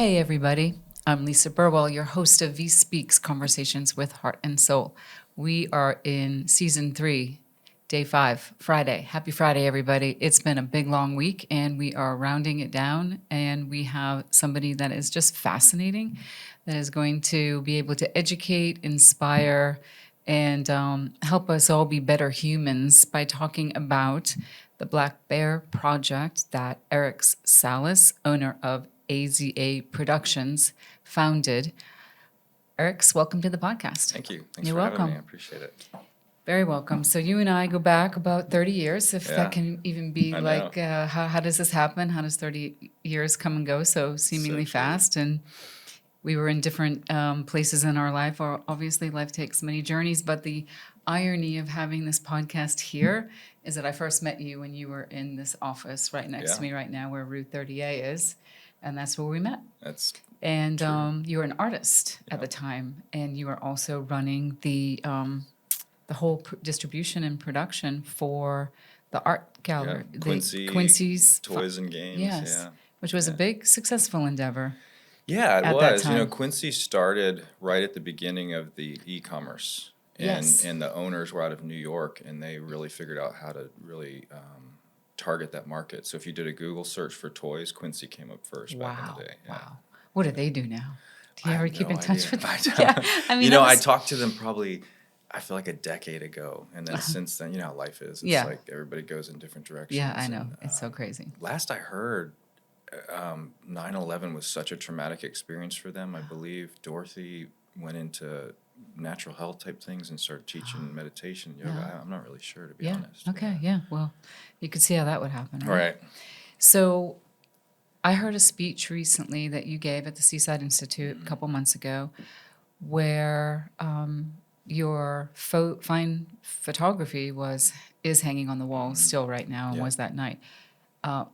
Hey, everybody. I'm Lisa Burwell, your host of VIE Speaks, Conversations with Heart and Soul. We are in Season 3, Day 5, Friday. Happy Friday, everybody. It's been a big, long week, and we are rounding it down, and we have somebody that is just fascinating, that is going to be able to educate, inspire, and help us all be better humans by talking about the Black Bear Project that Arix Zalace, owner of AZA Productions, founded. Arix, welcome to the podcast. Thank you. Thanks You're for welcome. having me. I appreciate it. Very welcome. So you and I go back about 30 years, if Yeah. that can even be I like, know. how does this happen? How does 30 years come and go so seemingly So true. fast? And we were in different places in our life. Or obviously, life takes many journeys. But the irony of having this podcast here is that I first met you when you were in this office right next to Yeah. me right now, where Route 30A is, and that's where we met. That's And true. you were an artist at the Yeah. time, and you were also running the whole distribution and production for the art gallery, Yeah. Quincy, Quincy's Toys and Games. yes, Yeah. which was a Yeah. big successful endeavor. Yeah, it at that was. time. Quincy started right at the beginning of the e-commerce. Yes. And the owners were out of New York, and they really figured out how to really target that market. So if you did a Google search for toys, Quincy came up first back in Wow, the day. Yeah. wow. What do they do now? Do you I ever have keep no in touch idea. with them? I don't. Yeah, I mean, I talked to them probably, I feel like a decade ago. And then since then, you know how life is. It's Yeah. like everybody goes in different directions. Yeah, I know. And, It's so crazy. last I heard, 9/11 was such a traumatic experience for them. I believe Dorothy went into natural health type things and started teaching meditation, yoga. Yeah. I'm not really sure, to be Yeah. honest. Okay. Yeah. Well, you could see how that would happen, All right? right. So, I heard a speech recently that you gave at the Seaside Institute a couple months ago, where your fine photography is hanging on the wall still right now, and Yeah. was that night.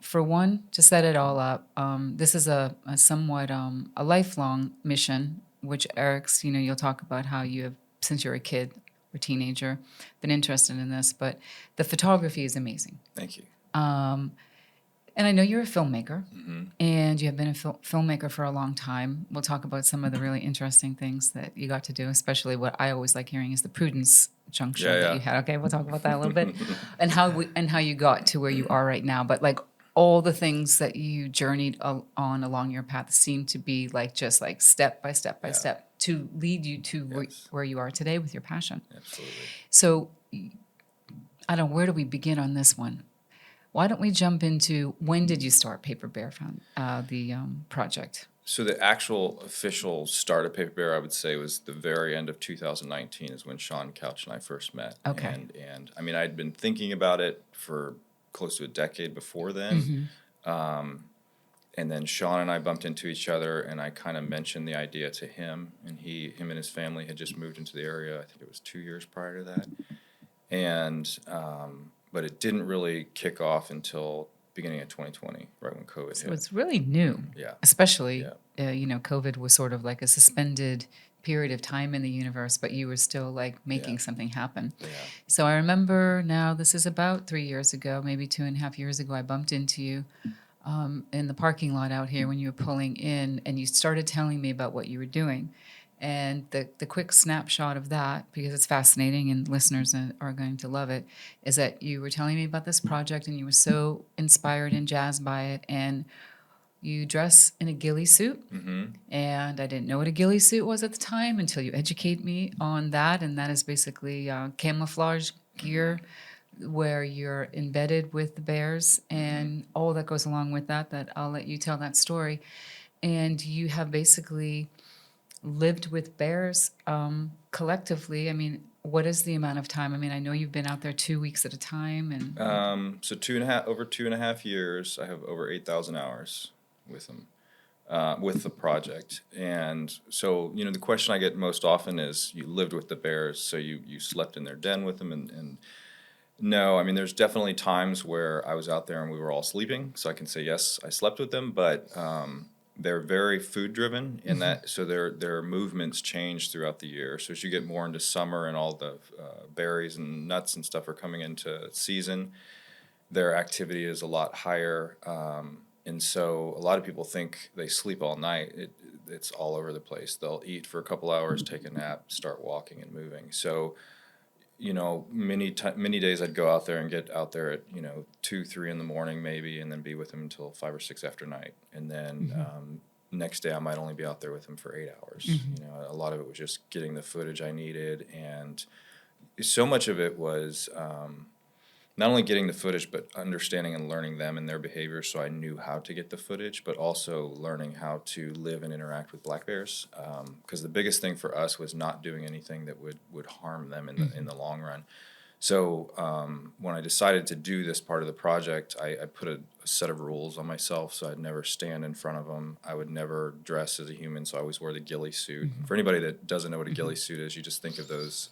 For one, to set it all up, this is a somewhat a lifelong mission, which Eric's, you'll talk about how you have, since you're a kid or teenager, been interested in this, but the photography is amazing. Thank you. And I know you're a filmmaker, Mm-hmm. and you have been a filmmaker for a long time. We'll talk about some of the really interesting things that you got to do, especially what I always like hearing is the Prudence juncture Yeah, that yeah. you had. Okay, we'll talk about that a little bit, and how you got to where you are right now. But like all the things that you journeyed on along your path seem to be like just like step by step by Yeah. step to lead you to Yes. where you are today with your passion. Absolutely. So, I don't know, where do we begin on this one? Why don't we jump into when did you start Paper Bear the project? So the actual official start of Paper Bear, I would say, was the very end of 2019 is when Sean Couch and I first met. Okay. And I mean, I'd been thinking about it for close to a decade before then. And then Sean and I bumped into each other, and I kind of mentioned the idea to him, and him and his family had just moved into the area. I think it was 2 years prior to that. And but it didn't really kick off until beginning of 2020, right when COVID So hit. it's really new, Yeah. especially Yeah. COVID was sort of like a suspended period of time in the universe, but you were still like making Yeah. something happen. Yeah. So I remember now, this is about 3 years ago, maybe 2.5 years ago, I bumped into you in the parking lot out here when you were pulling in, and you started telling me about what you were doing. And the quick snapshot of that, because it's fascinating and listeners are going to love it, is that you were telling me about this project and you were so inspired and jazzed by it. And you dress in a ghillie suit. Mm-hmm. And I didn't know what a ghillie suit was at the time until you educate me on that. And that is basically camouflage gear where you're embedded with the bears and all that goes along with that I'll let you tell that story. And you have basically lived with bears collectively. I mean, what is the amount of time? I mean, I know you've been out there 2 weeks at a time, and So over 2.5 years, I have over 8,000 hours with them, with the project. And so, the question I get most often is, you lived with the bears, so you slept in their den with them, and no, I mean, there's definitely times where I was out there and we were all sleeping, so I can say, yes, I slept with them, but they're very food driven in that, so their movements change throughout the year. So as you get more into summer and all the berries and nuts and stuff are coming into season, their activity is a lot higher. And so a lot of people think they sleep all night. It's all over the place. They'll eat for a couple hours, take a nap, start walking and moving. So, many days I'd go out there and get out there at 2, 3 in the morning maybe, and then be with him until 5 or 6 after night, and then next day I might only be out there with him for 8 hours. A lot of it was just getting the footage I needed, and so much of it was not only getting the footage, but understanding and learning them and their behavior, so I knew how to get the footage, but also learning how to live and interact with black bears. Because the biggest thing for us was not doing anything that would harm them in the long run. So when I decided to do this part of the project, I put a set of rules on myself. So I'd never stand in front of them. I would never dress as a human, so I always wore the ghillie suit. For anybody that doesn't know what a ghillie suit is, you just think of those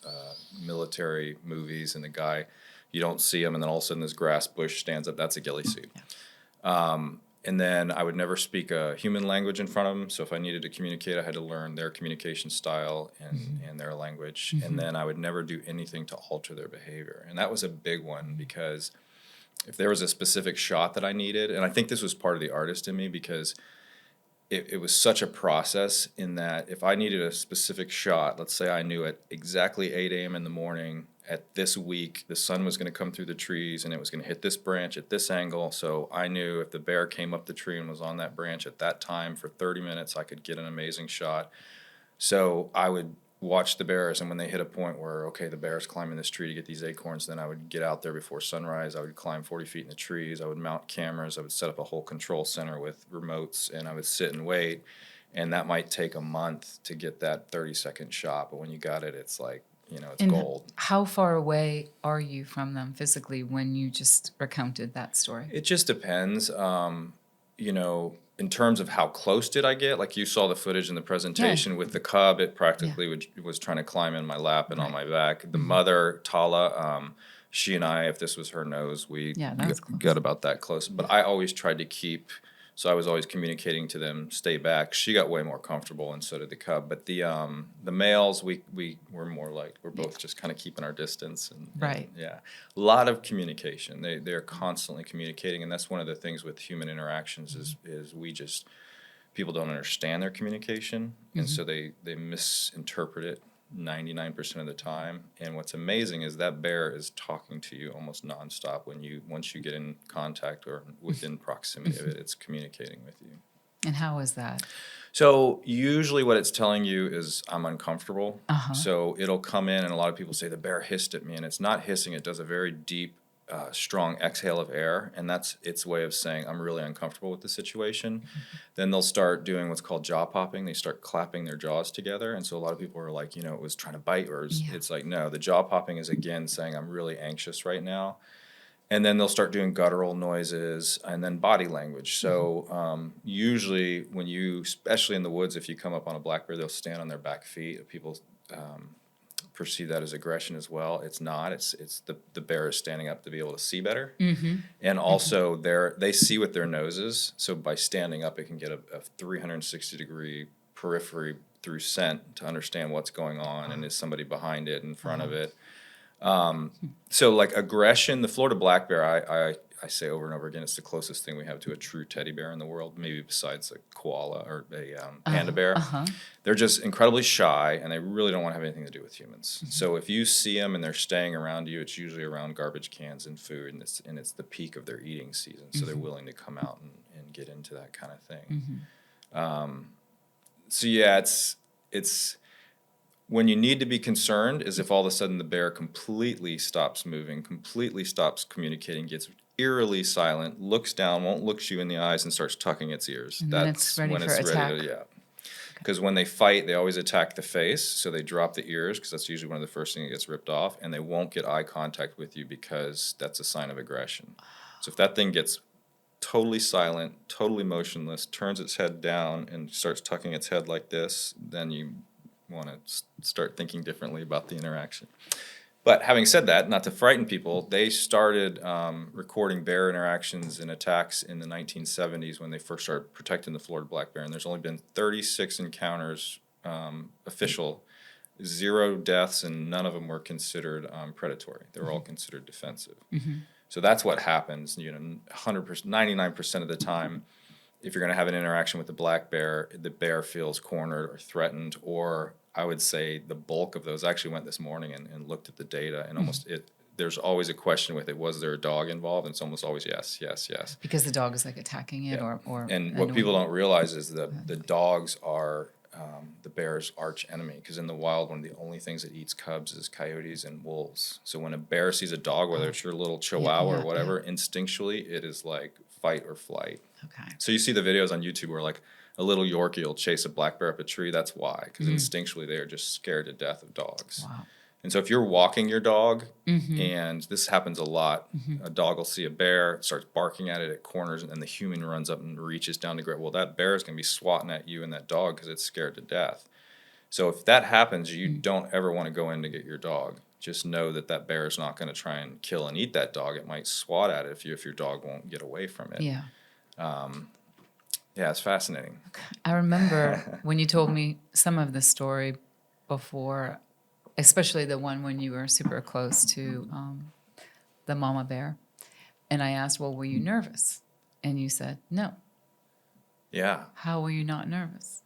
military movies, and the guy, you don't see him, and then all of a sudden this grass bush stands up. That's a ghillie suit. And then I would never speak a human language in front of them. So if I needed to communicate, I had to learn their communication style and their language. And then I would never do anything to alter their behavior. And that was a big one, because if there was a specific shot that I needed, and I think this was part of the artist in me, because it was such a process in that if I needed a specific shot, let's say I knew at exactly 8 a.m. in the morning at this week, the sun was going to come through the trees and it was going to hit this branch at this angle. So I knew if the bear came up the tree and was on that branch at that time for 30 minutes, I could get an amazing shot. So I would watch the bears, and when they hit a point where, okay, the bear's climbing this tree to get these acorns, then I would get out there before sunrise. I would climb 40 feet in the trees. I would mount cameras. I would set up a whole control center with remotes, and I would sit and wait. And that might take a month to get that 30-second shot. But when you got it, it's like, it's gold. How far away are you from them physically when you just recounted that story? It just depends. In terms of how close did I get, like you saw the footage in the presentation with the cub, it practically was trying to climb in my lap and on my back. The mother, Tala, she and I, if this was her nose, we got about that close. But I always tried to keep, so I was always communicating to them, stay back. She got way more comfortable, and so did the cub. But the males, we were more like, we're both just kind of keeping our distance. And a lot of communication. They're constantly communicating, and that's one of the things with human interactions is we just, people don't understand their communication, and so they misinterpret it 99% of the time. And what's amazing is that bear is talking to you almost nonstop once you get in contact or within proximity of it, it's communicating with you. And how is that? So usually what it's telling you is I'm uncomfortable. So it'll come in, and a lot of people say the bear hissed at me, and it's not hissing. It does a very deep, strong exhale of air, and that's its way of saying I'm really uncomfortable with the situation. Then they'll start doing what's called jaw popping. They start clapping their jaws together, and so a lot of people are like, it was trying to bite, or it's like, no, the jaw popping is again saying I'm really anxious right now. And then they'll start doing guttural noises, and then body language. So usually especially in the woods, if you come up on a black bear, they'll stand on their back feet. People perceive that as aggression as well. It's not. It's the bear is standing up to be able to see better, and also they see with their noses. So by standing up, it can get a 360-degree periphery through scent to understand what's going on, and is somebody behind it, in front of it. So like aggression, the Florida black bear, I say over and over again, it's the closest thing we have to a true teddy bear in the world, maybe besides a koala or a panda bear. They're just incredibly shy, and they really don't want to have anything to do with humans. So if you see them and they're staying around you, it's usually around garbage cans and food, and it's the peak of their eating season. So they're willing to come out and get into that kind of thing. So yeah, it's when you need to be concerned is if all of a sudden the bear completely stops moving, completely stops communicating, gets eerily silent, looks down, won't look you in the eyes, and starts tucking its ears. And That's when it's ready to, Because when they fight, they always attack the face, so they drop the ears, because that's usually one of the first things that gets ripped off, and they won't get eye contact with you because that's a sign of aggression. So if that thing gets totally silent, totally motionless, turns its head down, and starts tucking its head like this, then you want to start thinking differently about the interaction. But having said that, not to frighten people, they started recording bear interactions and attacks in the 1970s when they first started protecting the Florida black bear. And there's only been 36 encounters official, 0 deaths, and none of them were considered predatory. They were all considered defensive. So that's what happens. 100%, 99% of the time, if you're going to have an interaction with the black bear, the bear feels cornered or threatened, or I would say the bulk of those. I actually went this morning and looked at the data, and there's always a question with it. Was there a dog involved? And it's almost always yes, yes, yes. Because the dog is like attacking it, Yeah. or And what people don't realize is that the dogs are the bear's arch enemy, because in the wild, one of the only things that eats cubs is coyotes and wolves. So when a bear sees a dog, whether it's your little chihuahua or whatever, instinctually it is like fight or flight. Okay. So you see the videos on YouTube where like a little Yorkie will chase a black bear up a tree. That's why, because instinctually they are just scared to death of dogs. Wow. And so if you're walking your dog, and this happens a lot, a dog will see a bear, starts barking at it at corners, and then the human runs up and reaches down to grab. Well, that bear is going to be swatting at you and that dog because it's scared to death. So if that happens, you don't ever want to go in to get your dog. Just know that that bear is not going to try and kill and eat that dog. It might swat at it if your dog won't get away from it. Yeah. Yeah, it's fascinating. I remember when you told me some of the story before, especially the one when you were super close to the mama bear. And I asked, well, were you nervous? And you said, no. Yeah. How were you not nervous?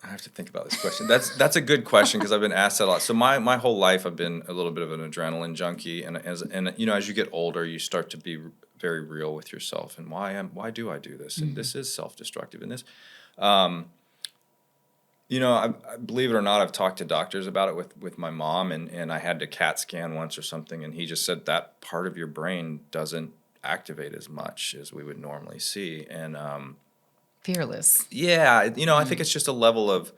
I have to think about this question. That's a good question, because I've been asked that a lot. So my whole life I've been a little bit of an adrenaline junkie, and as you get older, you start to be very real with yourself, and why do I do this? And this is self-destructive. And this, I believe it or not, I've talked to doctors about it with my mom, and I had to CAT scan once or something, and he just said that part of your brain doesn't activate as much as we would normally see, and Fearless. yeah, I think it's just a level of,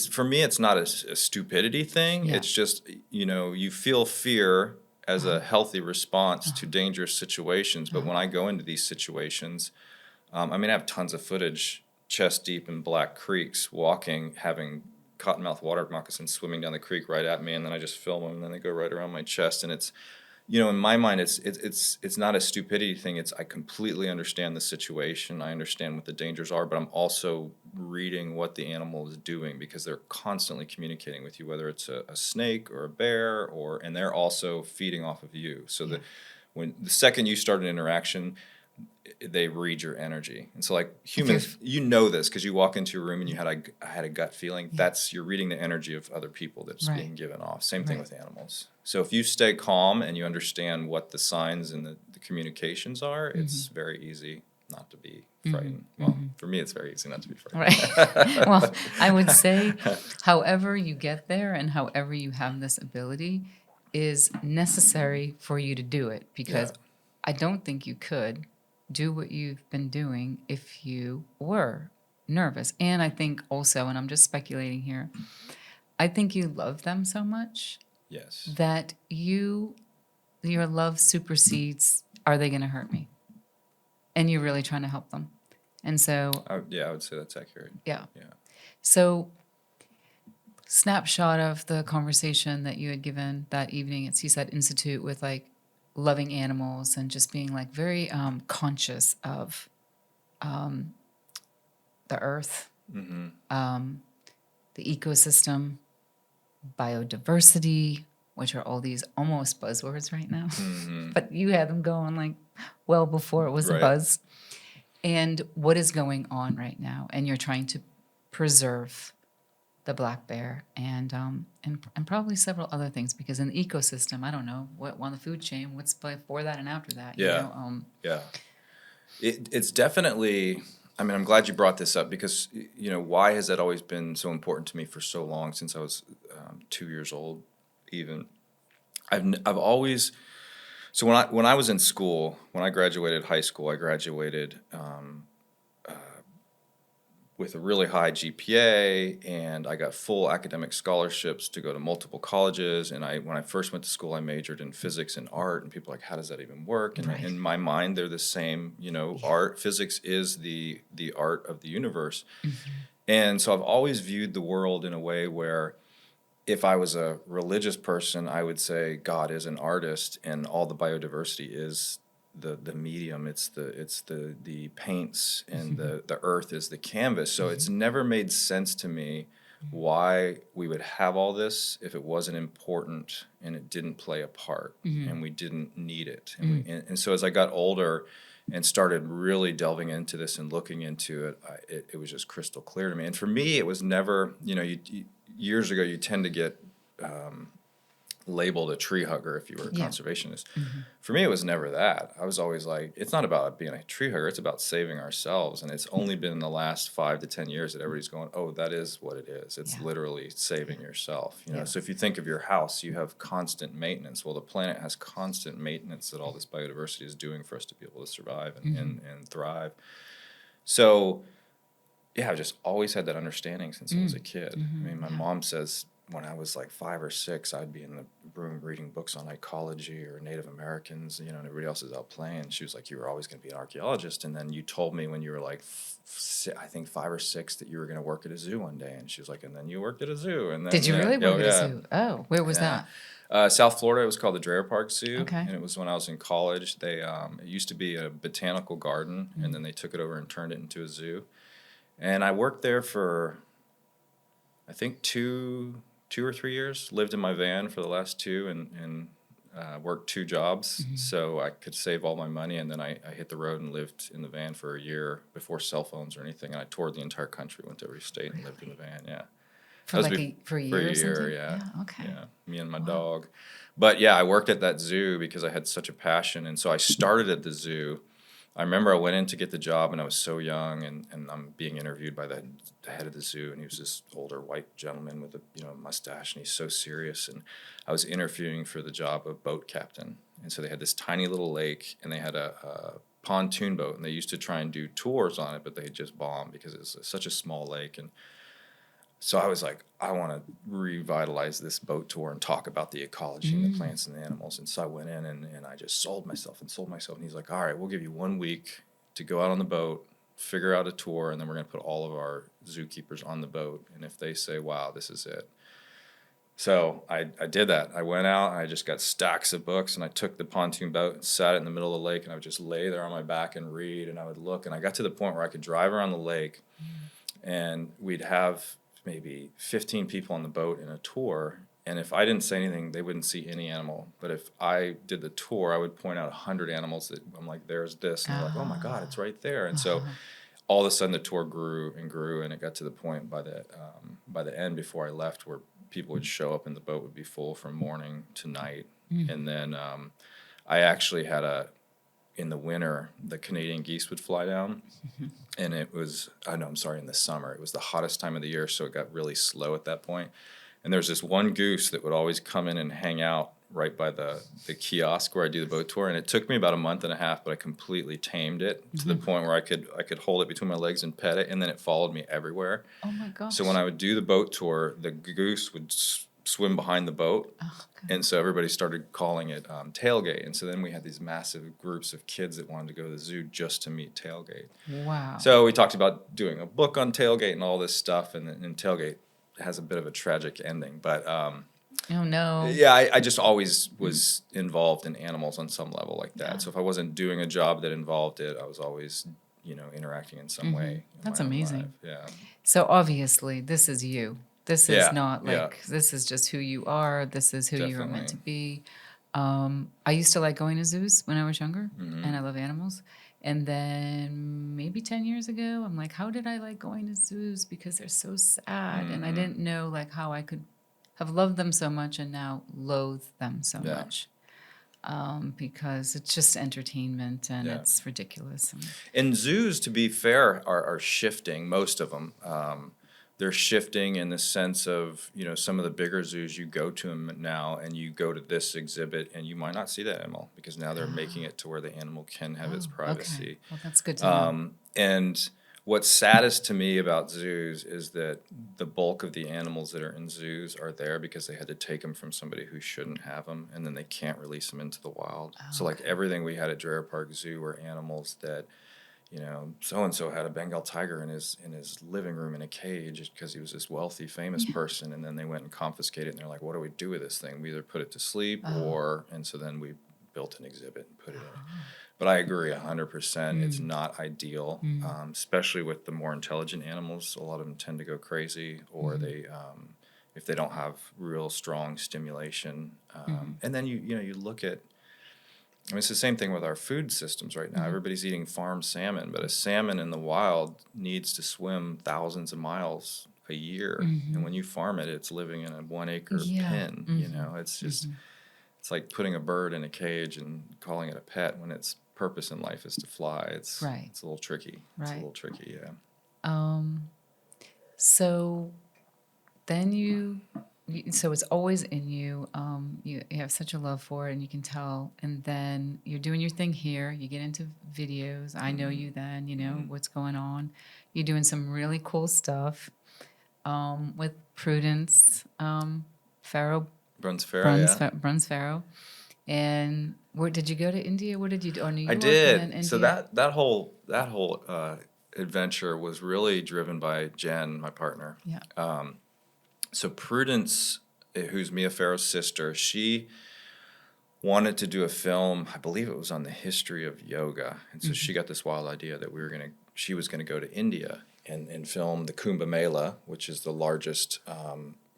for me, it's not a stupidity thing. Yeah. It's just, you feel fear as a healthy response to dangerous situations. But when I go into these situations, I have tons of footage, chest deep in black creeks, walking, having cottonmouth water moccasins swimming down the creek right at me, and then I just film them, and then they go right around my chest, and it's, in my mind, it's not a stupidity thing. I completely understand the situation. I understand what the dangers are, but I'm also reading what the animal is doing, because they're constantly communicating with you, whether it's a snake or a bear, and they're also feeding off of you. So that when the second you start an interaction, they read your energy. And so like humans, this because you walk into a room and I had a gut feeling. You're reading the energy of other people that's being given off. Same thing with animals. So if you stay calm and you understand what the signs and the communications are, it's very easy not to be frightened. Well, for me, it's very easy not to be frightened. Right. Well, I would say however you get there and however you have this ability is necessary for you to do it, because I don't think you could do what you've been doing if you were nervous. And I think also, and I'm just speculating here, I think you love them so much that your love supersedes, are they going to hurt me? And you're really trying to help them. And so... I would say that's accurate. Yeah. So, snapshot of the conversation that you had given that evening at Seaside Institute with like loving animals and just being like very conscious of the earth, the ecosystem, biodiversity, which are all these almost buzzwords right now, but you had them going like well before it was a buzz. And what is going on right now? And you're trying to preserve the black bear and probably several other things, because in the ecosystem, I don't know what on the food chain, what's before that and after that. It's definitely. I'm glad you brought this up, because why has that always been so important to me for so long, since I was 2 years old, even. I've always. So when I was in school, when I graduated high school, I graduated with a really high GPA, and I got full academic scholarships to go to multiple colleges. And when I first went to school, I majored in physics and art, and people are like, how does that even work? And in my mind, they're the same. Art, physics is the art of the universe. And so I've always viewed the world in a way where, if I was a religious person, I would say God is an artist, and all the biodiversity is the medium. It's the paints, and the earth is the canvas. So it's never made sense to me why we would have all this if it wasn't important and it didn't play a part and we didn't need it. And so as I got older and started really delving into this and looking into it, it was just crystal clear to me. And for me, it was never, years ago, you tend to get labeled a tree hugger if you were a conservationist. For me, it was never that. I was always like, it's not about being a tree hugger, it's about saving ourselves. And it's only been in the last 5 to 10 years that everybody's going, oh, that is what it is. It's literally saving yourself. So if you think of your house, you have constant maintenance. Well, the planet has constant maintenance that all this biodiversity is doing for us to be able to survive and thrive. So yeah, I've just always had that understanding since I was a kid. I mean, my mom says when I was like 5 or 6, I'd be in the room reading books on ecology or Native Americans, and everybody else is out playing. She was like, you were always going to be an archaeologist. And then you told me when you were like, I think 5 or 6, that you were going to work at a zoo one day. And she was like, and then you worked at a zoo. And then, Did you really work at a zoo? Oh, where was that? South Florida. It was called the Dreher Park Zoo. Okay. And it was when I was in college. It used to be a botanical garden, and then they took it over and turned it into a zoo. And I worked there for, I think, two or 3 years. Lived in my van for the last 2 and worked 2 jobs so I could save all my money. And then I hit the road and lived in the van for a year before cell phones or anything. And I toured the entire country, went to every state and lived in the van. Yeah. For for a year or something? Yeah. Okay. Yeah. Me and my dog. But yeah, I worked at that zoo because I had such a passion. And so I started at the zoo. I remember I went in to get the job, and I was so young, and I'm being interviewed by the head of the zoo, and he was this older white gentleman with a mustache, and he's so serious. And I was interviewing for the job of boat captain, and so they had this tiny little lake, and they had a pontoon boat, and they used to try and do tours on it, but they just bombed because it was such a small lake. And so I was like, I want to revitalize this boat tour and talk about the ecology and the plants and the animals. And so I went in and I just sold myself. And he's like, all right, we'll give you 1 week to go out on the boat, figure out a tour, and then we're going to put all of our zookeepers on the boat. And if they say, wow, this is it. So I did that. I went out, and I just got stacks of books, and I took the pontoon boat and sat it in the middle of the lake, and I would just lay there on my back and read, and I would look. And I got to the point where I could drive around the lake, and we'd have maybe 15 people on the boat in a tour, and if I didn't say anything, they wouldn't see any animal. But if I did the tour, I would point out 100 animals that I'm like, there's this, and they're like, oh my God, it's right there. And so all of a sudden the tour grew and grew, and it got to the point by the end, before I left, where people would show up and the boat would be full from morning to night. And then I actually had in the winter, the Canadian geese would fly down, and it was, in the summer. It was the hottest time of the year, so it got really slow at that point. And there's this one goose that would always come in and hang out right by the kiosk where I do the boat tour, and it took me about a month and a half, but I completely tamed it to the point where I could hold it between my legs and pet it, and then it followed me everywhere. Oh my gosh. So when I would do the boat tour, the goose would swim behind the boat. And so everybody started calling it tailgate. And so then we had these massive groups of kids that wanted to go to the zoo just to meet tailgate. Wow. So we talked about doing a book on tailgate and all this stuff, and tailgate has a bit of a tragic ending. But oh no. Yeah, I just always was involved in animals on some level like that. Yeah. So if I wasn't doing a job that involved it, I was always interacting in some way. That's amazing. Yeah. So obviously this is you. This is not like, yeah. this is just who you are. This is who you were meant to Definitely. be. I used to like going to zoos when I was younger, and I love animals. And then maybe 10 years ago, I'm like, how did I like going to zoos? Because they're so sad. And I didn't know like how I could have loved them so much and now loathe them so much. Because it's just entertainment and it's ridiculous. And zoos, to be fair, are shifting, most of them. They're shifting in the sense of, some of the bigger zoos, you go to them now and you go to this exhibit and you might not see that animal because now they're making it to where the animal can have its privacy. Okay. Well, that's good to know. And what's saddest to me about zoos is that the bulk of the animals that are in zoos are there because they had to take them from somebody who shouldn't have them, and then they can't release them into the wild. So like everything we had at Dreher Park Zoo were animals that, so-and-so had a Bengal tiger in his living room in a cage because he was this wealthy, famous person, and then they went and confiscated it, and they're like, what do we do with this thing? We either put it to sleep and so then we built an exhibit and put it in. But I agree 100%. It's not ideal, especially with the more intelligent animals. A lot of them tend to go crazy, or they, if they don't have real strong stimulation. And then you look at I mean, it's the same thing with our food systems right now. Everybody's eating farm salmon, but a salmon in the wild needs to swim thousands of miles a year. And when you farm it, it's living in a 1 acre Yeah. pen. It's just, it's like putting a bird in a cage and calling it a pet when its purpose in life is to fly. It's Right. It's a little tricky. It's a Right. little tricky, yeah. So then so it's always in you. You have such a love for it, and you can tell. And then you're doing your thing here. You get into videos. I know you then. You know what's going on. You're doing some really cool stuff with Prudence Farrow, Bruns Farrow. And where did you go to India? Where did you do? Or New York? I And did. then So India? that whole adventure was really driven by Jen, my partner. Yeah. So Prudence, who's Mia Farrow's sister, she wanted to do a film. I believe it was on the history of yoga, and so she got this wild idea that she was gonna go to India and film the Kumbh Mela, which is the largest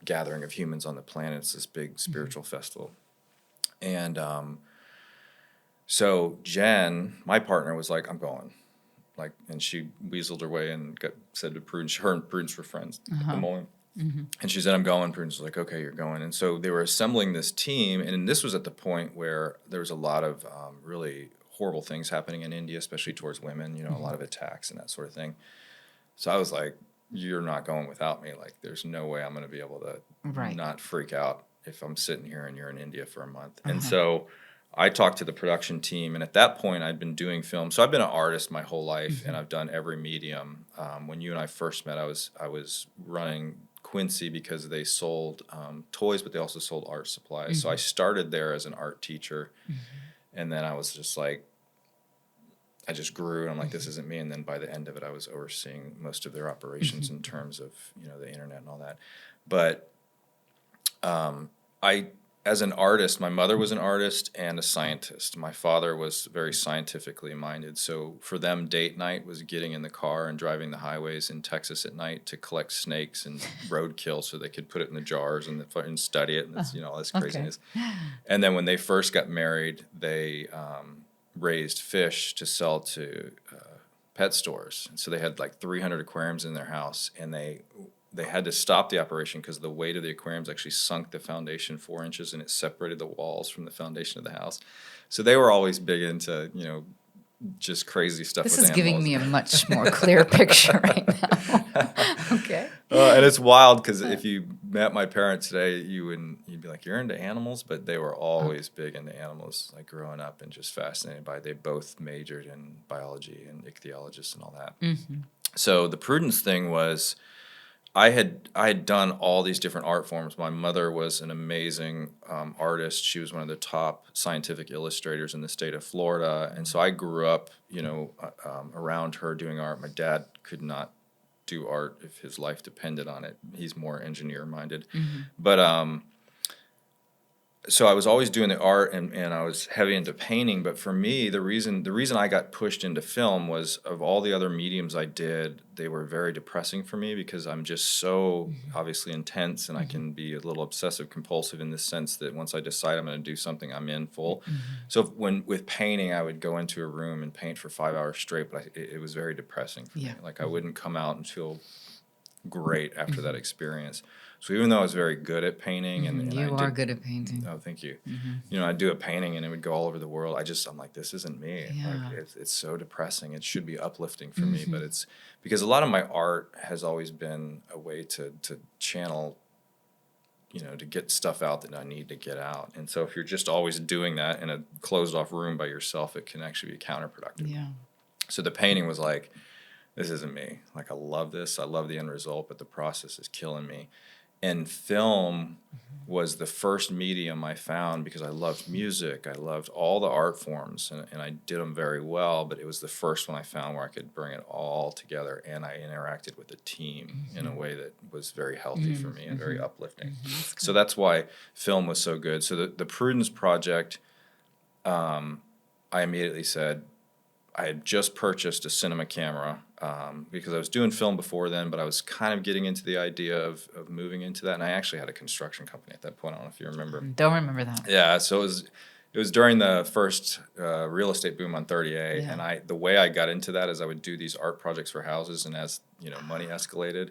gathering of humans on the planet. It's this big spiritual festival, and so Jen, my partner, was like, "I'm going." Like, and she weaseled her way and said to Prudence, her and Prudence were friends at the moment. And she said, "I'm going." Prudence was like, "Okay, you're going." And so they were assembling this team. And this was at the point where there was a lot of really horrible things happening in India, especially towards women, a lot of attacks and that sort of thing. So I was like, "You're not going without me. Like, there's no way I'm going to be able to Right. not freak out if I'm sitting here and you're in India for a month." And so I talked to the production team, and at that point, I'd been doing film. So I've been an artist my whole life, and I've done every medium. When you and I first met, I was running Quincy because they sold toys, but they also sold art supplies. So I started there as an art teacher, and then I was just like, I just grew, and I'm like, this isn't me. And then by the end of it, I was overseeing most of their operations in terms of the internet and all that. But as an artist, my mother was an artist and a scientist. My father was very scientifically minded. So for them, date night was getting in the car and driving the highways in Texas at night to collect snakes and roadkill so they could put it in the jars and study it. And it's, all this craziness. And then when they first got married, they raised fish to sell to pet stores. And so they had like 300 aquariums in their house, and they had to stop the operation because the weight of the aquariums actually sunk the foundation 4 inches, and it separated the walls from the foundation of the house. So they were always big into, just crazy stuff This with is animals. giving me a much more clear picture right now. Okay. And it's wild because if you met my parents today, you'd be like, "You're into animals?" But they were always big into animals, like growing up, and just fascinated by it. They both majored in biology and ichthyologists and all that. So the Prudence thing was, I had done all these different art forms. My mother was an amazing artist. She was one of the top scientific illustrators in the state of Florida, and so I grew up, around her doing art. My dad could not do art if his life depended on it. He's more engineer minded, but so I was always doing the art, and I was heavy into painting. But for me, the reason I got pushed into film was, of all the other mediums I did, they were very depressing for me because I'm just so obviously intense, and I can be a little obsessive compulsive in the sense that once I decide I'm going to do something, I'm in full. So with painting, I would go into a room and paint for 5 hours straight, but it was very depressing for me. Like I wouldn't come out and feel great after that experience. So even though I was very good at painting, and you are good at painting. Oh, thank you. I'd do a painting and it would go all over the world. I'm like, this isn't me. Yeah. Like it's so depressing. It should be uplifting for me, but it's because a lot of my art has always been a way to channel, to get stuff out that I need to get out. And so if you're just always doing that in a closed off room by yourself, it can actually be counterproductive. Yeah. So the painting was like, this isn't me. Like, I love this. I love the end result, but the process is killing me. And film was the first medium I found because I loved music. I loved all the art forms, and I did them very well, but it was the first one I found where I could bring it all together, and I interacted with the team in a way that was very healthy for me and very uplifting. So that's why film was so good. So the Prudence Project, I immediately said, I had just purchased a cinema camera because I was doing film before then, but I was kind of getting into the idea of moving into that. And I actually had a construction company at that point. I don't know if you remember. Don't remember that. Yeah, so It was during the first real estate boom on 30A, Yeah. and the way I got into that is I would do these art projects for houses, and as money escalated,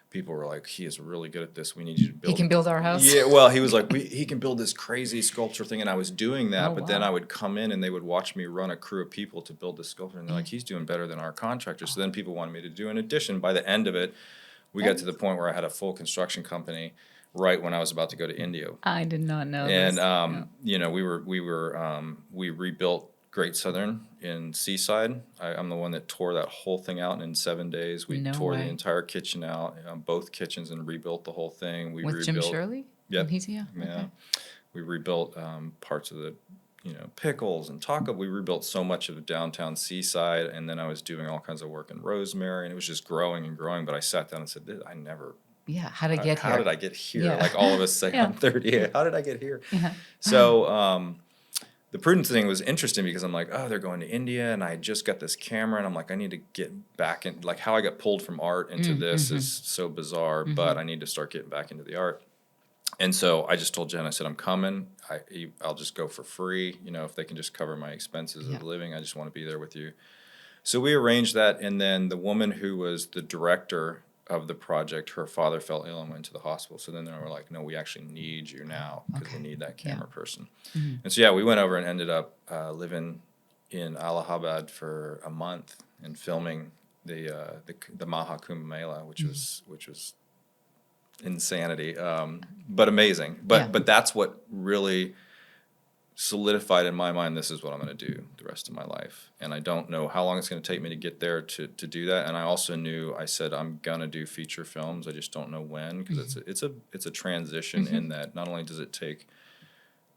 people were like, "He is really good at this. We need you to build." He can build our house? Yeah, well, he was like, he can build this crazy sculpture thing, and I was doing that, Oh, but then wow. I would come in and they would watch me run a crew of people to build this sculpture, and they're like, "He's doing better than our contractor." So then people wanted me to do an addition. By the end of it, we got to the point where I had a full construction company right when I was about to go to India. I did not know And this. we rebuilt Great Southern in Seaside. I'm the one that tore that whole thing out in 7 days. We No tore the way. entire kitchen out, both kitchens, and rebuilt the whole thing. We With Jim rebuilt. Shirley? Yep. And he's, yeah. Yeah. Okay. We rebuilt parts of the pickles and taco. We rebuilt so much of downtown Seaside, and then I was doing all kinds of work in Rosemary, and it was just growing and growing. But I sat down and said, I never. Yeah. How did I get here? How did I get here? Yeah. Like all of us say Yeah. on 38. How did I get here? Yeah. So the prudence thing was interesting because I'm like, oh, they're going to India, and I just got this camera, and I'm like, I need to get back in. Like how I got pulled from art into this is so bizarre, but I need to start getting back into the art. And so I just told Jen, I said, I'm coming. I'll just go for free, if they can just cover my expenses of living. I just want to be there with you. So we arranged that, and then the woman who was the director of the project, her father fell ill and went to the hospital. So then they were like, no, we actually need you now because we need that camera person. And so, we went over and ended up living in Allahabad for a month and filming the Maha Kumbh Mela, which was insanity, but amazing. But that's what really solidified in my mind, this is what I'm going to do the rest of my life. And I don't know how long it's going to take me to get there to do that. And I also I said, I'm going to do feature films. I just don't know when, because it's a transition in that not only does it take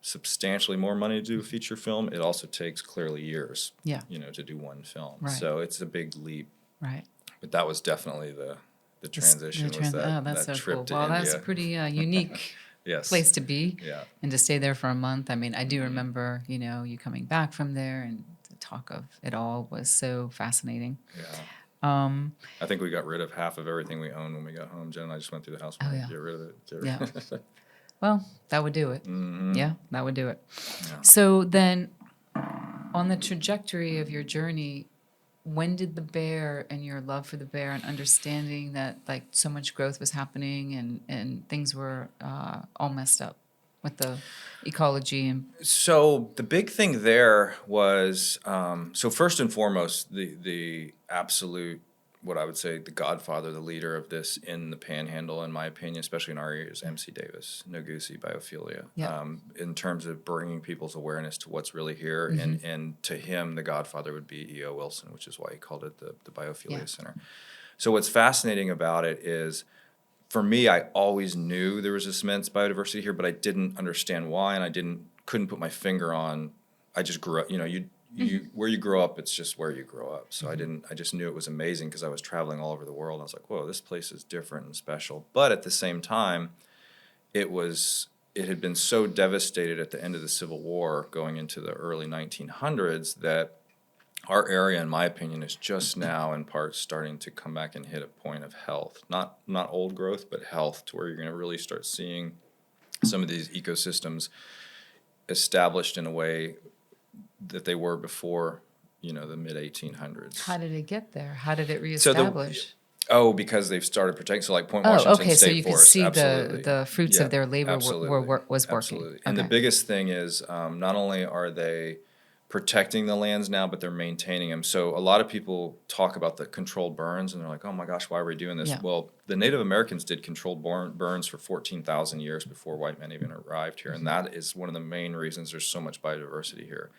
substantially more money to do a feature film, it also takes clearly years, to do one film. Right. So it's a big leap. Right. But that was definitely the transition. Was that, that's that so trip cool. to Well, India. that's a pretty unique Yes. place to be. Yeah. And to stay there for a month. I mean, I do remember, you coming back from there, and the talk of it all was so fascinating. Yeah. I think we got rid of half of everything we owned when we got home. Jen and I just went through the house. Oh, yeah. Get rid of it. Well, that would do it. Mm-hmm. Yeah, that would do it. Yeah. So then, on the trajectory of your journey, when did the bear and your love for the bear and understanding that like so much growth was happening and things were all messed up with the ecology and So the big thing there was, so first and foremost, the absolute, what I would say, the godfather, the leader of this in the Panhandle, in my opinion, especially in our area, is MC Davis, Noguchi, biophilia. Yeah. In terms of bringing people's awareness to what's really here, and to him, the godfather would be E.O. Wilson, which is why he called it the Biophilia Center. So what's fascinating about it is, for me, I always knew there was this immense biodiversity here, but I didn't understand why, and I couldn't put my finger on. I just grew up, where you grow up, it's just where you grow up. So I just knew it was amazing because I was traveling all over the world. I was like, whoa, this place is different and special. But at the same time, it had been so devastated at the end of the Civil War going into the early 1900s that our area, in my opinion, is just now in part starting to come back and hit a point of health. Not old growth, but health, to where you're going to really start seeing some of these ecosystems established in a way that they were before, the mid 1800s. how did it get there? How did it reestablish? Because they've started protecting. So like Point Washington okay. So State you could Forest, see absolutely. the fruits of their labor was working. Absolutely. And the Okay. biggest thing is not only are they protecting the lands now, but they're maintaining them. So a lot of people talk about the controlled burns, and they're like, oh my gosh, why are we doing this? Yeah. Well, the Native Americans did controlled burns for 14,000 years before white men even arrived here. And that is one of the main reasons there's so much biodiversity here,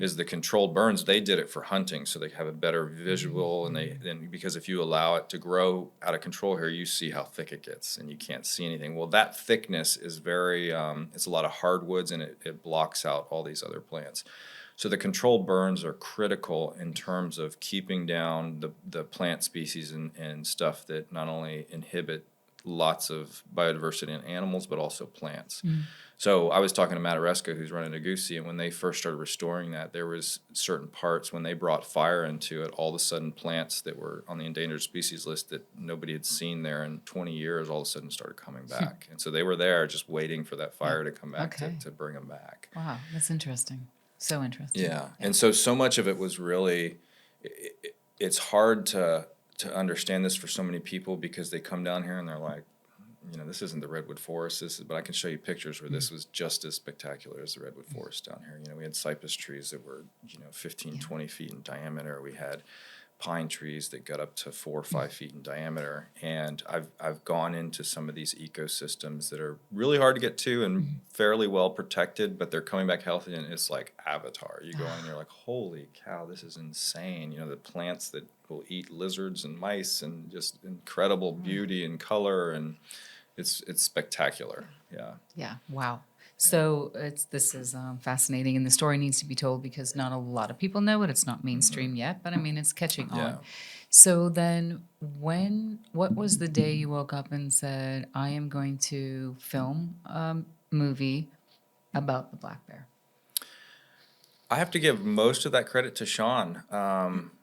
is the controlled burns. They did it for hunting, so they have a better visual. And because if you allow it to grow out of control here, you see how thick it gets, and you can't see anything. Well, that thickness is very, it's a lot of hardwoods, and it blocks out all these other plants. So the controlled burns are critical in terms of keeping down the plant species and stuff that not only inhibit lots of biodiversity in animals, but also plants. So I was talking to Matt Oreska, who's running Agusi, and when they first started restoring that, there was certain parts when they brought fire into it, all of a sudden plants that were on the endangered species list that nobody had seen there in 20 years all of a sudden started coming back. And so they were there just waiting for that fire to come back to bring them back. Wow, that's interesting. So interesting. Yeah. And so much of it was really, it's hard to understand this for so many people because they come down here and they're like, this isn't the redwood forest. But I can show you pictures where this was just as spectacular as the redwood forest down here. We had cypress trees that were, 15, 20 feet in diameter. We had pine trees that got up to 4 or 5 feet in diameter. And I've gone into some of these ecosystems that are really hard to get to and fairly well protected, but they're coming back healthy, and it's like Avatar. You go in and you're like, holy cow, this is insane. The plants that will eat lizards and mice and just incredible beauty and color, and it's spectacular. Yeah. Yeah. Wow. So this is fascinating, and the story needs to be told because not a lot of people know it. It's not mainstream yet, but I mean, it's catching on. Yeah. So then what was the day you woke up and said, I am going to film a movie about the black bear? I have to give most of that credit to Sean.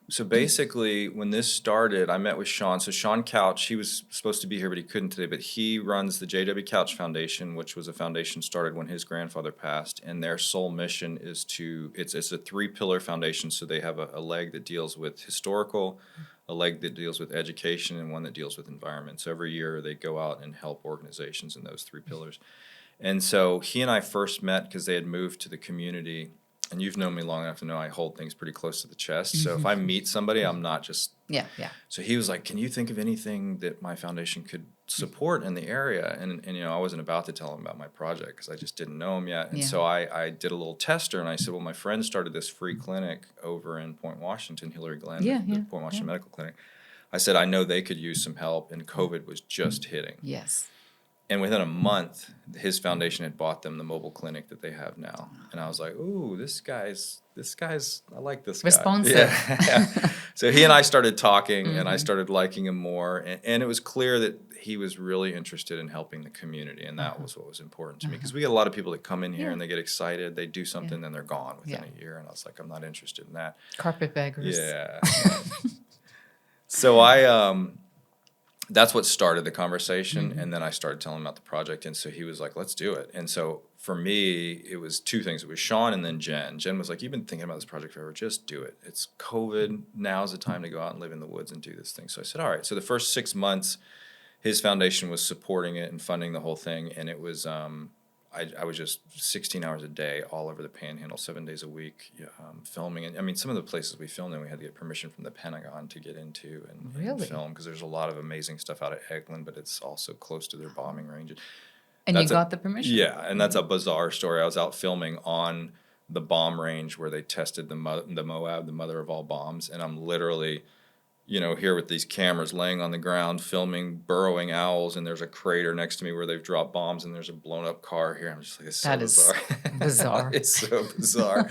So basically, when this started, I met with Sean. So Sean Couch, he was supposed to be here, but he couldn't today. But he runs the J.W. Couch Foundation, which was a foundation started when his grandfather passed. And their sole mission is it's a 3-pillar foundation. So they have a leg that deals with historical, a leg that deals with education, and one that deals with environment. So every year they go out and help organizations in those 3 pillars. And so he and I first met because they had moved to the community. And you've known me long enough to know I hold things pretty close to the chest. So if I meet somebody, I'm not just... Yeah. So he was like, can you think of anything that my foundation could support in the area? And I wasn't about to tell him about my project because I just didn't know him yet. And so I did a little tester, and I said, well, my friend started this free clinic over in Point Washington, Hillary Glenn, the Point Washington Medical Clinic. I said, I know they could use some help, and COVID was just hitting. Yes. And within a month, his foundation had bought them the mobile clinic that they have now. And I was like, ooh, this guy's, I like this guy. Responsive. Yeah. So he and I started talking, and I started liking him more. And it was clear that he was really interested in helping the community, and that was what was important to me. Because we get a lot of people that come in here and they get excited, they do something, then they're gone within a year. And I was like, I'm not interested in that. Carpetbaggers. Yeah. So that's what started the conversation, and then I started telling him about the project, and so he was like, let's do it. And so for me, it was 2 things. It was Sean and then Jen. Jen was like, you've been thinking about this project forever, just do it. It's COVID, now's the time to go out and live in the woods and do this thing. So I said, all right. So the first 6 months, his foundation was supporting it and funding the whole thing, and it was I was just 16 hours a day all over the Panhandle, 7 days a week, filming. And I mean, some of the places we filmed in, we had to get permission from the Pentagon to get into and film, because there's a lot of amazing stuff out at Eglin, but it's also close to their bombing range. And you got the permission? Yeah, and that's a bizarre story. I was out filming on the bomb range where they tested the Moab, the mother of all bombs, and I'm literally here with these cameras laying on the ground filming burrowing owls, and there's a crater next to me where they've dropped bombs, and there's a blown up car here. I'm just like, it's so bizarre. Bizarre. It's so bizarre.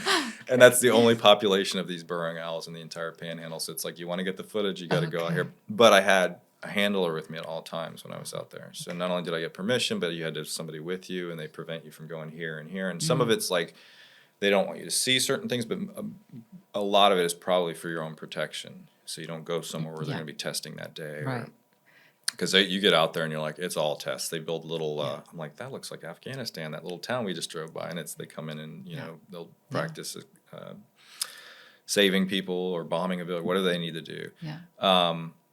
And that's the only population of these burrowing owls in the entire Panhandle. So it's like, you want to get the footage, you got to go out here. But I had a handler with me at all times when I was out there. So not only did I get permission, but you had to have somebody with you, and they prevent you from going here and here. And some of it's like, they don't want you to see certain things, but a lot of it is probably for your own protection. So you don't go somewhere where they're going to be testing that day. Right. Because you get out there and you're like, it's all tests. They build little, I'm like, that looks like Afghanistan, that little town we just drove by. And they come in and, they'll practice saving people or bombing a village, whatever they need to do. Yeah.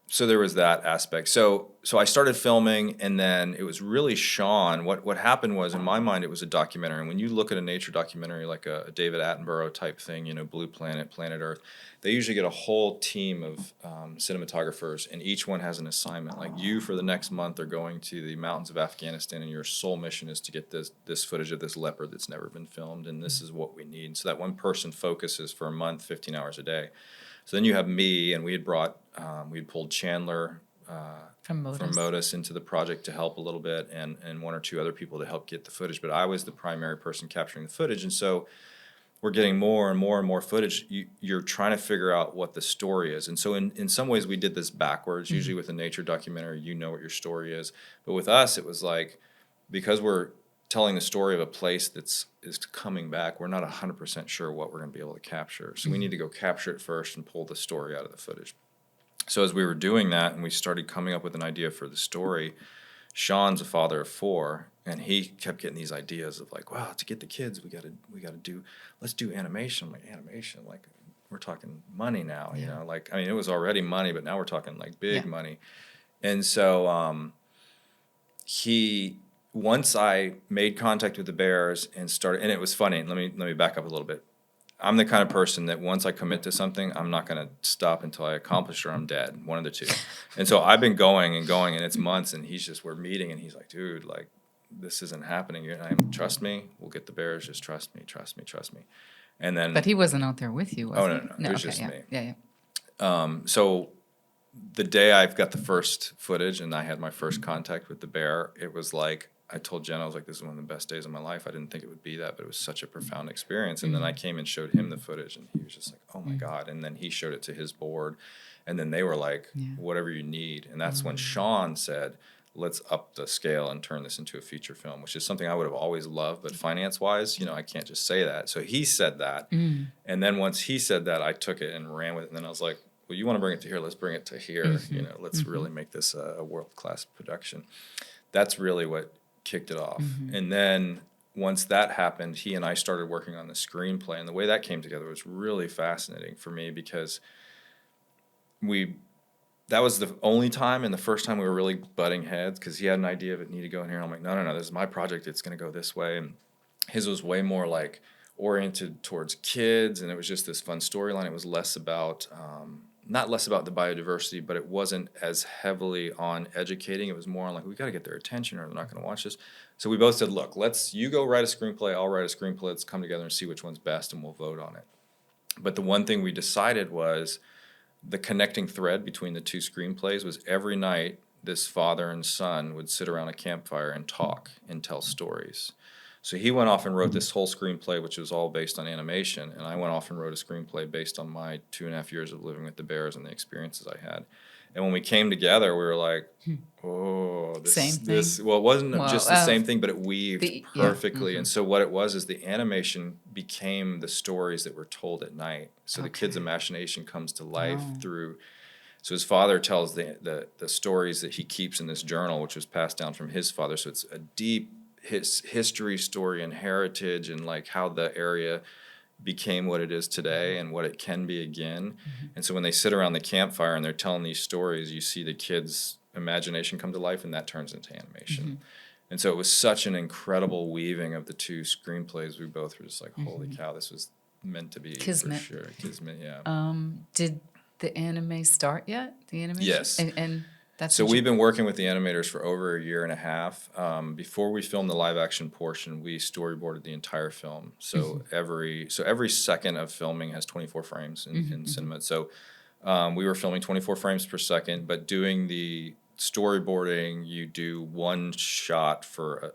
So there was that aspect. So I started filming, and then it was really Sean. What happened was, in my mind, it was a documentary. And when you look at a nature documentary like a David Attenborough type thing, Blue Planet, Planet Earth, they usually get a whole team of cinematographers, and each one has an assignment. Like, you for the next month are going to the mountains of Afghanistan, and your sole mission is to get this footage of this leopard that's never been filmed, and this is what we need. So that one person focuses for a month, 15 hours a day. So then you have me, and we had pulled Chandler from Modus into the project to help a little bit, and 1 or 2 other people to help get the footage. But I was the primary person capturing the footage. And so we're getting more and more and more footage, you're trying to figure out what the story is. And so in some ways we did this backwards. Mm-hmm. Usually with a nature documentary, you know what your story is. But with us, it was like, because we're telling the story of a place is coming back, we're not 100% sure what we're going to be able to capture. So we need to go capture it first and pull the story out of the footage. So as we were doing that and we started coming up with an idea for the story, Sean's a father of 4, and he kept getting these ideas of like, wow, to get the kids, let's do animation. I'm like, animation? Like, we're talking money now, you know? Like, I mean, it was already money, but now we're talking like big money. And so once I made contact with the Bears and started, and it was funny. Let me back up a little bit. I'm the kind of person that once I commit to something, I'm not going to stop until I accomplish or I'm dead, one of the two. And so I've been going, and it's months, and we're meeting, and he's like, dude, like, this isn't happening. Trust me, we'll get the Bears. Just trust me. And then, But he wasn't out there with you, was he? No, it was just me. Yeah. So the day I've got the first footage and I had my first contact with the bear, it was like, I told Jen, I was like, this is one of the best days of my life. I didn't think it would be that, but it was such a profound experience. And then I came and showed him the footage, and he was just like, oh my God. And then he showed it to his board, and then they were like, whatever you need. And that's when Sean said, let's up the scale and turn this into a feature film, which is something I would have always loved, but finance-wise, I can't just say that. So he said that. And then once he said that, I took it and ran with it. And then I was like, well, you want to bring it to here, let's bring it to here. Let's really make this a world-class production. That's really what kicked it off. And then once that happened, he and I started working on the screenplay, and the way that came together was really fascinating for me, because that was the only time and the first time we were really butting heads, because he had an idea of it needed to go in here, and I'm like, no, this is my project, it's going to go this way. And his was way more like oriented towards kids, and it was just this fun storyline. It was less about not less about the biodiversity, but it wasn't as heavily on educating. It was more on like, we got to get their attention or they're not going to watch this. So we both said, look, you go write a screenplay, I'll write a screenplay, let's come together and see which one's best, and we'll vote on it. But the one thing we decided was the connecting thread between the two screenplays was every night this father and son would sit around a campfire and talk and tell stories. So he went off and wrote this whole screenplay, which was all based on animation, and I went off and wrote a screenplay based on my 2.5 years of living with the Bears and the experiences I had. And when we came together, we were like, oh, this. Well, it wasn't just the same thing, but it weaved perfectly. And so what it was is the animation became the stories that were told at night. So the kid's imagination comes to life through. So his father tells the stories that he keeps in this journal, which was passed down from his father. So it's a deep history story and heritage, and like how the area became what it is today and what it can be again. And so when they sit around the campfire and they're telling these stories, you see the kids' imagination come to life, and that turns into animation. And so it was such an incredible weaving of the two screenplays. We both were just like, holy cow, this was meant to be. Kismet. For sure. Kismet, yeah. Did the anime start yet? The animation? Yes. And that's so we've been working with the animators for over 1.5 years. Before we filmed the live action portion, we storyboarded the entire film. So every second of filming has 24 frames in cinema. So we were filming 24 frames per second, but doing the storyboarding, you do one shot for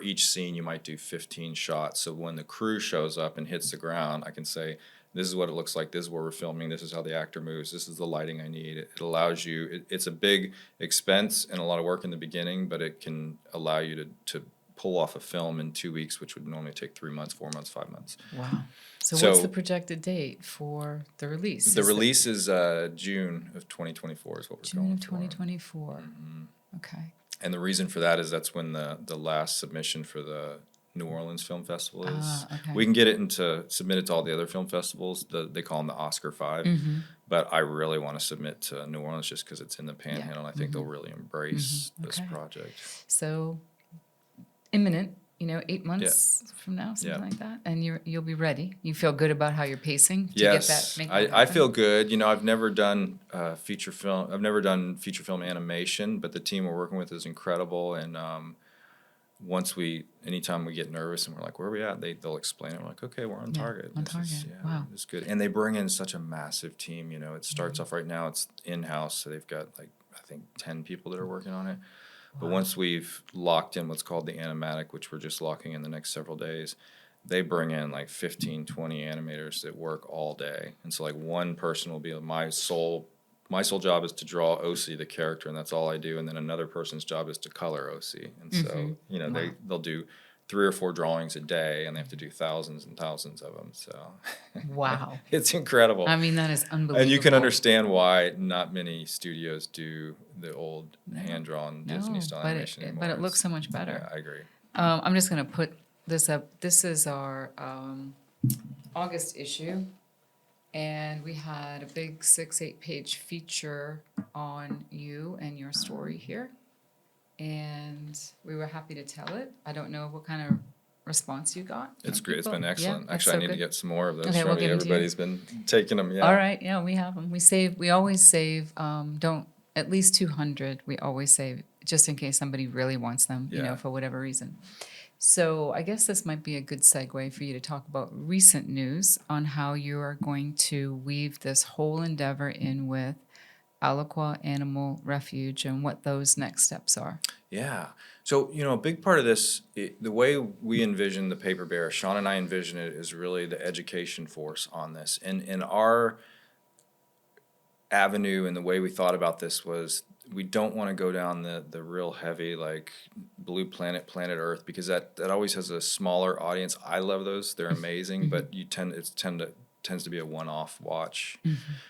each scene. You might do 15 shots. So when the crew shows up and hits the ground, I can say, this is what it looks like, this is where we're filming, this is how the actor moves, this is the lighting I need. It allows you, it's a big expense and a lot of work in the beginning, but it can allow you to pull off a film in 2 weeks, which would normally take 3 months, 4 months, 5 months. Wow. So what's the projected date for the release? The release is June of 2024 is what we're going for. June of 2024. Okay. And the reason for that is that's when the last submission for the New Orleans Film Festival is. Okay. We can get it submit it to all the other film festivals. They call them the Oscar 5. But I really want to submit to New Orleans just because it's in the Panhandle, and I think they'll really embrace this project. So imminent, 8 months from now, something like that, and you'll be ready. You feel good about how you're pacing to get that. I feel good. I've never done feature film. I've never done feature film animation, but the team we're working with is incredible, and anytime we get nervous and we're like, where are we at? They'll explain it. We're like, okay, we're on target. Wow. It's good. And they bring in such a massive team. It starts off right now, it's in-house. So they've got I think 10 people that are working on it. But once we've locked in what's called the animatic, which we're just locking in the next several days, they bring in like 15, 20 animators that work all day. And so like one person will be my sole job is to draw OC, the character, and that's all I do. And then another person's job is to color OC. And so, you know, Wow. they'll do 3 or 4 drawings a day, and they have to do thousands and thousands of them. So Wow. it's incredible. I mean, that is unbelievable. And you can understand why not many studios do the old hand-drawn Disney style animation anymore. But it looks so much better. Yeah, I agree. I'm just going to put this up. This is our August issue, and we had a big 6-8 page feature on you and your story here, and we were happy to tell it. I don't know what kind of response you got. It's great. It's been Yeah, excellent. that's Actually, so I need good. to get some more of those Okay, from we'll you. give 'em to you. Everybody's been taking them. Yeah. All right, yeah, we have them. We always save, don't, at least 200, we always save, just in case somebody really wants them, you know, Yeah. for whatever reason. So I guess this might be a good segue for you to talk about recent news on how you are going to weave this whole endeavor in with Aliqua Animal Refuge and what those next steps are. Yeah. So, you know, a big part of this, the way we envision the paper bear, Sean and I envision it, is really the education force on this. And in our avenue and the way we thought about this was we don't want to go down the real heavy, like Blue Planet, Planet Earth, because that always has a smaller audience. I love those. They're amazing, but tends to be a one-off watch.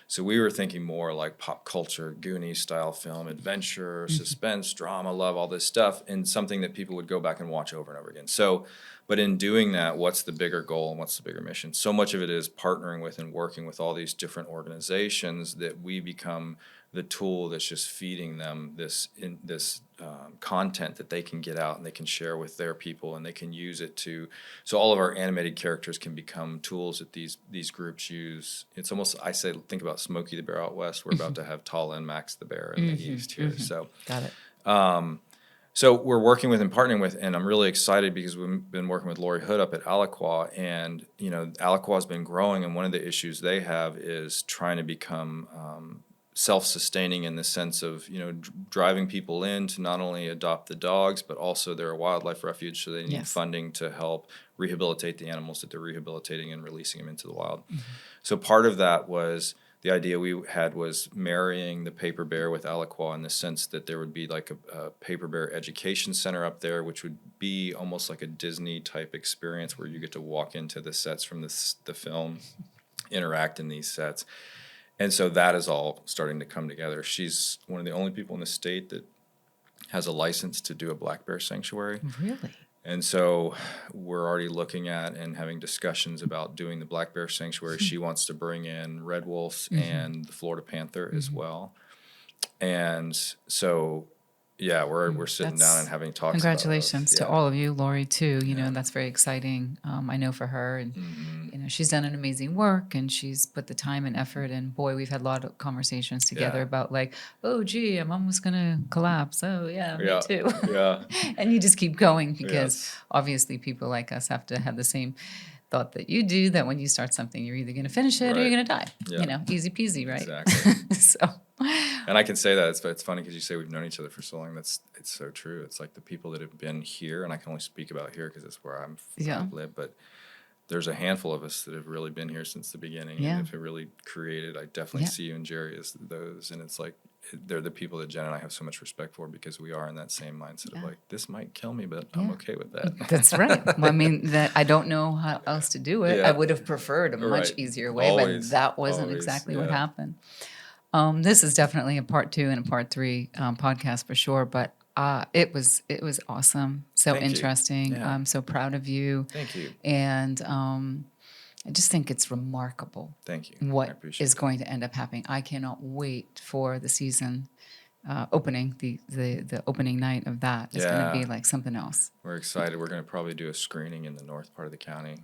So we were thinking more like pop culture, Goonies style film, adventure, suspense, drama, love, all this stuff, and something that people would go back and watch over and over again. So, but in doing that, what's the bigger goal and what's the bigger mission? So much of it is partnering with and working with all these different organizations that we become the tool that's just feeding them this content that they can get out and they can share with their people, and they can use it to, so all of our animated characters can become tools that these groups use. It's almost, I say, think about Smokey the Bear out west. We're about to have Tala and Max the Bear in the east here. So Got it. so we're working with and partnering with, and I'm really excited because we've been working with Lori Hood up at Aliqua, and you know, Aliqua has been growing, and one of the issues they have is trying to become self-sustaining in the sense of, you know, driving people in to not only adopt the dogs, but also they're a wildlife refuge, so they need funding to help rehabilitate the animals that they're rehabilitating and releasing them into the wild. So part of that was, the idea we had was marrying the paper bear with Aliqua in the sense that there would be like a paper bear education center up there, which would be almost like a Disney type experience where you get to walk into the sets from the film, interact in these sets. And so that is all starting to come together. She's one of the only people in the state that has a license to do a black bear sanctuary. Really? And so we're already looking at and having discussions about doing the black bear sanctuary. She wants to bring in red wolves and the Florida panther as well. And so, yeah, we're sitting down and having talks. Congratulations about to all of you, Lori, too. You know, that's very exciting. I know for her, and you know, she's done an amazing work, and she's put the time and effort. And boy, we've had a lot of conversations together about like, oh, gee, I'm almost gonna collapse. Oh, yeah, me too. Yeah. And you just keep going because obviously people like us have to have the same thought that you do, that when you start something, you're either going to finish it or you're going to die. You know, easy peasy, right? Exactly. So. And I can say that it's funny because you say we've known each other for so long. It's so true. It's like the people that have been here, and I can only speak about here because it's where I've lived, but there's a handful of us that have really been here since the beginning and have really created. I definitely see you and Jerry as those, and it's like they're the people that Jen and I have so much respect for because we are in that same mindset of like, this might kill me, but I'm okay with that. That's right. Well, I mean, that I don't know how else to do it. I would have preferred a much easier way, but that wasn't exactly what happened. This is definitely a part 2 and a part 3 podcast for sure, but it was awesome. So interesting. I'm so proud of you. Thank you. And I just think it's remarkable. Thank you. What is going to end up happening. I cannot wait for the season opening, the opening night of that. It's going to be like something else. We're excited. We're going to probably do a screening in the north part of the county.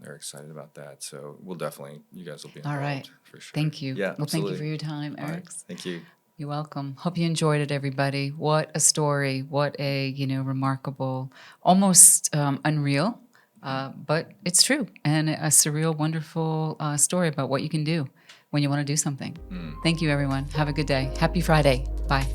They're excited about that. So we'll definitely, you guys will be involved for sure. Thank you. Yeah, well, thank you for your time, Arix. Right. Thank you. You're welcome. Hope you enjoyed it, everybody. What a story. What a, remarkable, almost unreal, but it's true. And a surreal, wonderful story about what you can do when you want to do something. Thank you, everyone. Have a good day. Happy Friday. Bye.